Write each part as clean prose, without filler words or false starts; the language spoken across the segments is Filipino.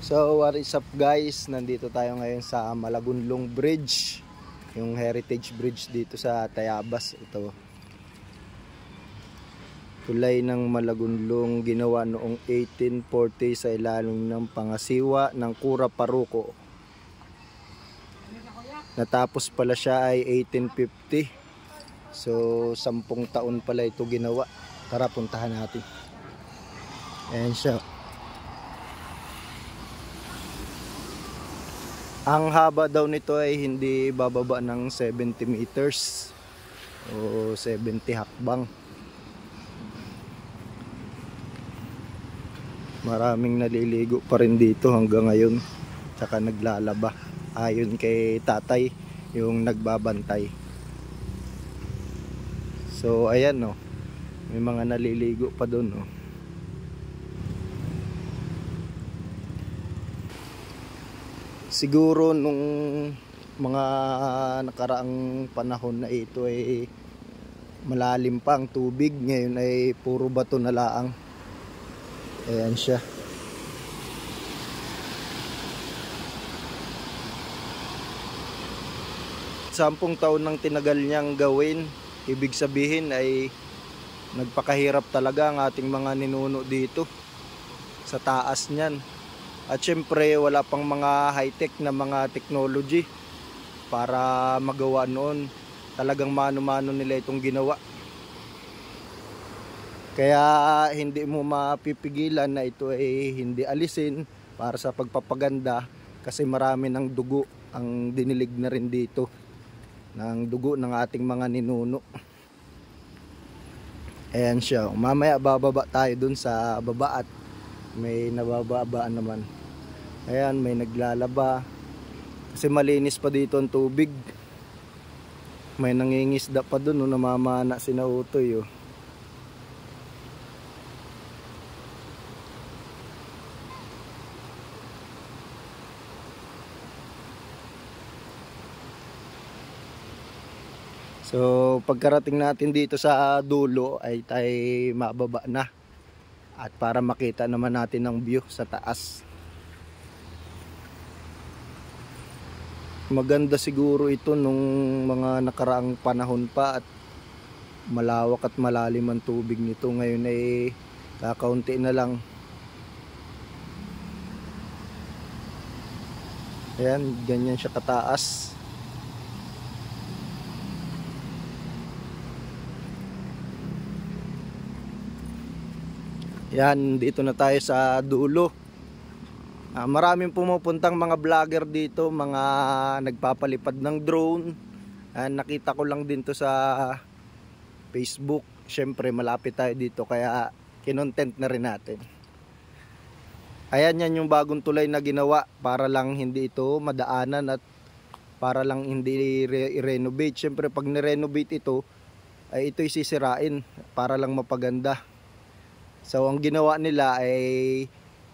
So what is up guys, nandito tayo ngayon sa Malagunlong Bridge, yung heritage bridge dito sa Tayabas. Ito, tulay ng Malagunlong, ginawa noong 1840 sa ilalim ng pangasiwa ng Kura Paruco. Natapos pala siya ay 1850. So 10 taon pala ito ginawa. Tara, puntahan natin. Ayan siya. Ang haba daw nito ay hindi bababa ng 70 meters o 70 hakbang. Maraming naliligo pa rin dito hanggang ngayon, tsaka naglalaba ayon kay tatay, yung nagbabantay. So ayan, no, may mga naliligo pa doon, no. Siguro nung mga nakaraang panahon na ito ay malalim pa ang tubig, ngayon ay puro bato na laang. Ayan siya. Sampung taon nang tinagal niyang gawin, ibig sabihin ay nagpakahirap talaga ang ating mga ninuno dito sa taas niyan. At syempre wala pang mga high-tech na mga technology para magawa noon. Talagang mano-mano nila itong ginawa. Kaya hindi mo mapipigilan na ito ay hindi alisin para sa pagpapaganda, kasi marami ng dugo ang dinilig na rin dito, ng dugo ng ating mga ninuno. Ayan siya. Mamaya bababa tayo dun sa baba at may nabababaan naman. Ayan, may naglalaba kasi malinis pa dito ang tubig. May nangingisda pa dun, no, namamana si Nautoy, oh. So pagkarating natin dito sa dulo ay tayo mababa na, at para makita naman natin ang view sa taas. Maganda siguro ito nung mga nakaraang panahon pa, at malawak at malalim ang tubig nito. Ngayon ay kakaunti na lang. Ayan, ganyan siya kataas. Yan, dito na tayo sa dulo. Maraming pumupuntang mga vlogger dito, mga nagpapalipad ng drone. Nakita ko lang din to sa Facebook. Syempre malapit tayo dito kaya kinontent na rin natin. Ayan, yan yung bagong tulay na ginawa para lang hindi ito madaanan at para lang hindi i-renovate. Syempre pag ni-renovate ito, ay ito'y sisirain para lang mapaganda. So ang ginawa nila ay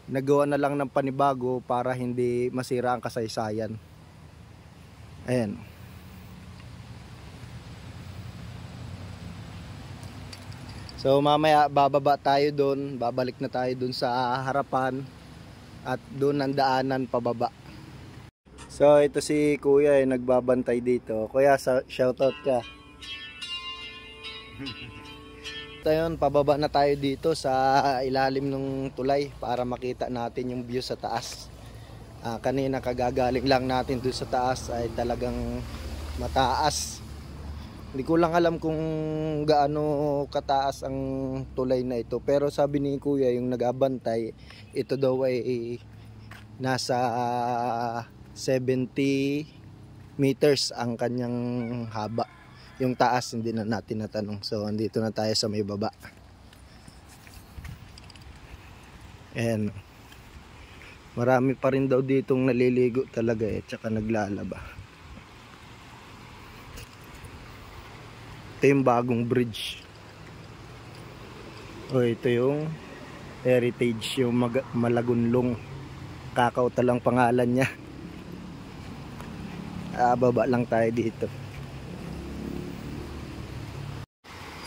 nagawa na lang ng panibago para hindi masira ang kasaysayan. Ayan. So mamaya bababa tayo doon, babalik na tayo doon sa harapan at doon ang daanan pababa. So ito si Kuya ay nagbabantay dito. Kuya, shoutout ka. Ayun, pababa na tayo dito sa ilalim ng tulay para makita natin yung view sa taas. Kanina kagagaling lang natin doon sa taas ay talagang mataas. Hindi ko lang alam kung gaano kataas ang tulay na ito, pero sabi ni Kuya yung nagabantay, ito daw ay nasa 70 meters ang kanyang haba. Yung taas hindi na natin natanong. So andito na tayo sa may baba. Ayan. Marami pa rin daw ditong naliligo talaga tsaka naglalaba. Ito yung bagong bridge. Ito yung Heritage, yung Malagunlong. Kakauta lang pangalan niya. Baba lang tayo dito.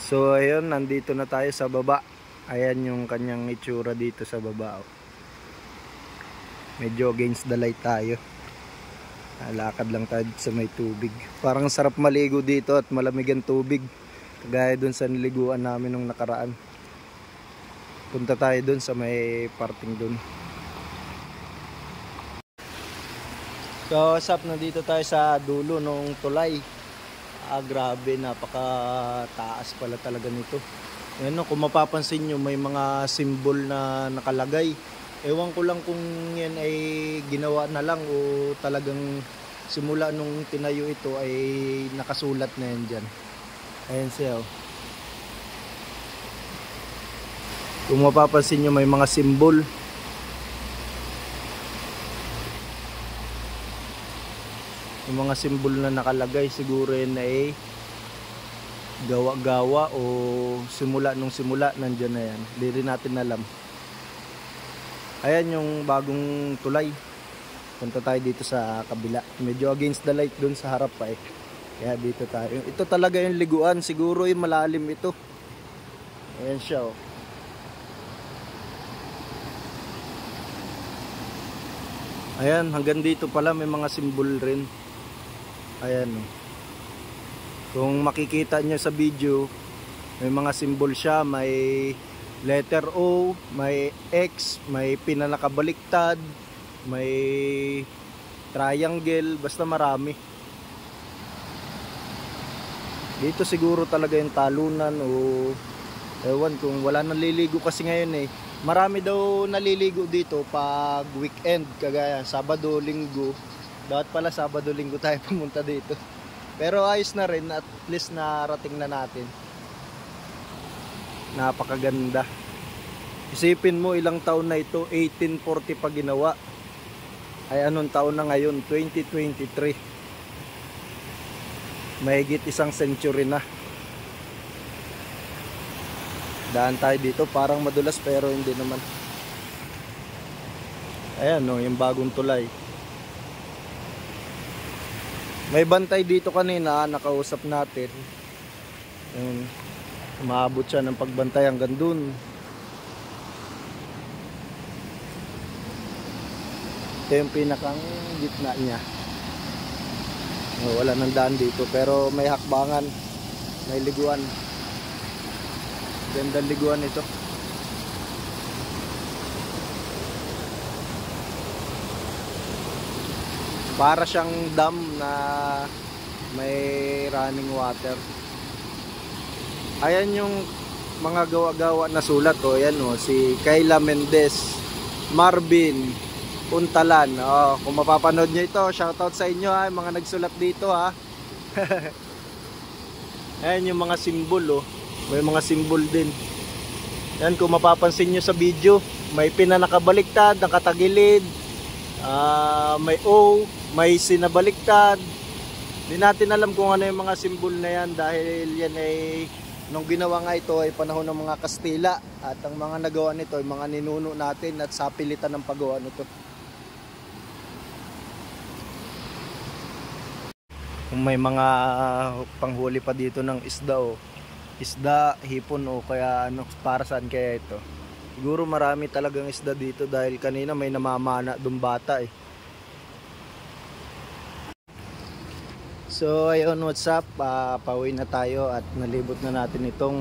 So ayun, nandito na tayo sa baba. Ayan yung kanyang itsura dito sa baba. Medyo against the light tayo. Lakad lang tayo sa may tubig. Parang sarap maligo dito at malamig ang tubig. Kagaya dun sa niliguan namin nung nakaraan. Punta tayo dun sa may parting dun. So what's up, nandito tayo sa dulo nung tulay. Grabe, napaka taas pala talaga nito. Ayan, kung mapapansin nyo, may mga symbol na nakalagay. Ewan ko lang kung yan ay ginawa na lang o talagang simula nung tinayo ito ay nakasulat na yan dyan. Ayan siya. Kung mapapansin nyo, may mga symbol. Yung mga symbol na nakalagay, siguro yan ay gawa-gawa o simula nung simula, nandyan na yan. Hindi rin natin alam. Ayan yung bagong tulay. Punta tayo dito sa kabila. Medyo against the light dun sa harap pa eh. Kaya dito tayo. Ito talaga yung liguan. Siguro yung malalim ito. Ayan siya oh. Ayan, hanggang dito pala may mga symbol rin. Ayan oh. Kung makikita nyo sa video, may mga symbol siya. May letter O, may X, may pinanakabaliktad, may triangle, basta marami. Dito siguro talaga yung talunan o ewan kung wala naliligo kasi ngayon eh. Marami daw naliligo dito pag weekend, kagaya Sabado, Linggo. Dapat pala Sabado, Linggo tayo pumunta dito. Pero ayos na rin, at least narating na natin. Napakaganda. Isipin mo ilang taon na ito, 1840 pa ginawa. Ay anong taon na ngayon? 2023. Mahigit isang century na. Daan tayo dito, parang madulas pero hindi naman. Ayan no, yung bagong tulay. May bantay dito kanina, nakausap natin. Umaabot siya ng pagbantay hanggang dun. Ito yung pinakang gitna niya. Wala nang daan dito pero may hakbangan, may liguan. Ganda liguan ito. Para siyang dam na may running water. Ayan yung mga gawa-gawa na sulat oh. Ayan oh, si Kayla Mendez, Marvin Puntalan. Oh, kung mapapanood niyo ito, shoutout sa inyo ha, mga nagsulat dito ha. Ayan yung mga simbol oh. May mga simbol din. Yan, kung mapapansin niyo sa video, may pinanakabaliktad, nakatagilid, may O, may sinabaliktad. Hindi natin alam kung ano yung mga simbol na yan dahil yan ay nung ginawa nga ito ay panahon ng mga Kastila at ang mga nagawa nito ay mga ninuno natin at sapilitan ng paggawa nito. Kung may mga panghuli pa dito ng isda o isda, hipon o kaya ano, para saan kaya ito? Siguro marami talagang isda dito dahil kanina may namamana dun bata eh. So ayun, what's up? Pauwi na tayo at nalibot na natin itong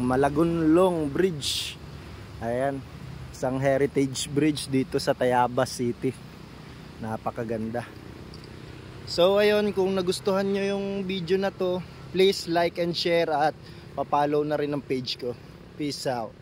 Malagunlong Bridge. Ayan, isang heritage bridge dito sa Tayabas City. Napakaganda. So ayun, kung nagustuhan nyo yung video na to, please like and share at papollow na rin ang page ko. Peace out.